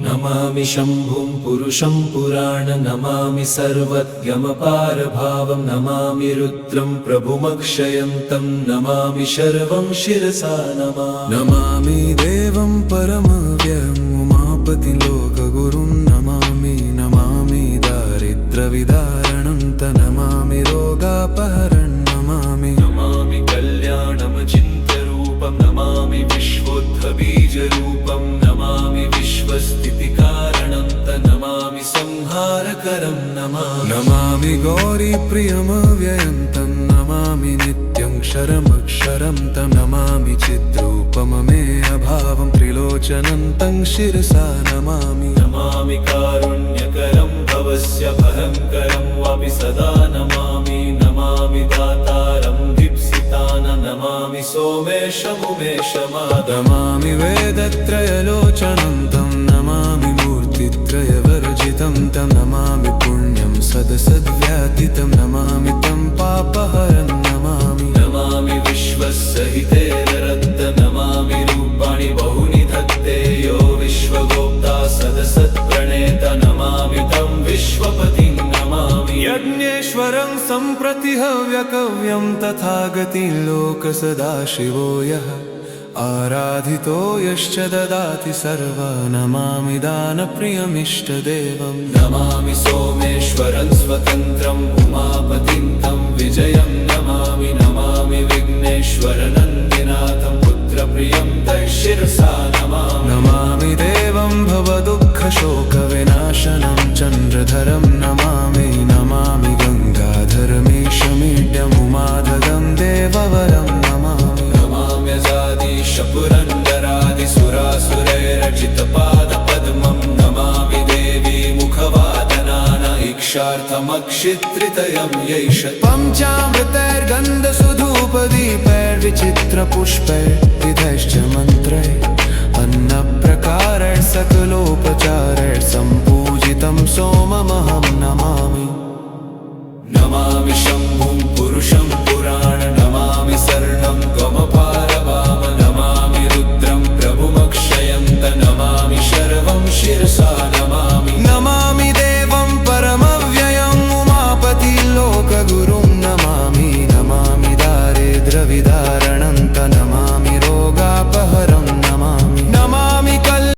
नमामि शम्भुं पुरुषं पुराण नमामि सर्वज्ञमपारभावं नमामि रुद्रं प्रभुमक्षयन्तं नमामि शर्वं शिरसा नमामि देवं परमव्ययम् उमापतिं लोकगुरुं नमामि दारिद्र्यविदारणं तं नमामि रोगापहरणं नमामि कल्याणमचिन्त्यरूपं नमामि विश्वोत्थबीजरूपं नमामि विश्वस्थितिकारणं तं नमामि संहारकरं नमामि गौरीप्रियमव्ययं तं नमामि नित्यं क्षरमक्षरं तं नमामि चिद्रूपममेयभावं त्रिलोचनं तं शिरसा नमामि कारुण्यकरं भवस्य भयङ्करं वापि सदा नमामि दातारं दीप्सितानं नमामि सोमेशमुमेशमादमामि वेदत्रयलोचनं तं नमामि मूर्तित्रयवर्जितं तं नमामि पुण्यं सदसद्व्यातितं नमामि तं पापहरं नमामि विश्वसहितेररत्त नमामि रूपाणि बहुनि धत्ते यो विश्वगोप्ता सदसत्प्रणेत नमामि तं विश्वपतिं नमामि यज्ञेश्वरं सम्प्रति हव्यकव्यं तथागतिं लोकसदाशिवो यः आराधितो यश्च ददाति सर्वा नमामि दानप्रियमिष्टदेवं नमामि सोमेश्वरं स्वतन्त्रम् उमापतिं तं विजयं नमामि विघ्नेश्वरनन्दिनाथं पुत्रप्रियं तं शिरसा नमामि देवं भवदुःखशोकविनाशनं चन्द्रधरं नमामि गङ्गाधरमीशमीड्यमुमाधगं देववरं पुरन्दरादिसुरासुरैरचितपादपद्मं नमामि देवी मुखवादनान इक्षार्थमक्षित्रितयं यैष पञ्चामृतैर्गन्धसुधूपदीपैर्विचित्रपुष्पैर्विधैश्च मन्त्रैः अन्नप्रकारैः सकलोपचारैः सम्पूजितं सोममहं नमामि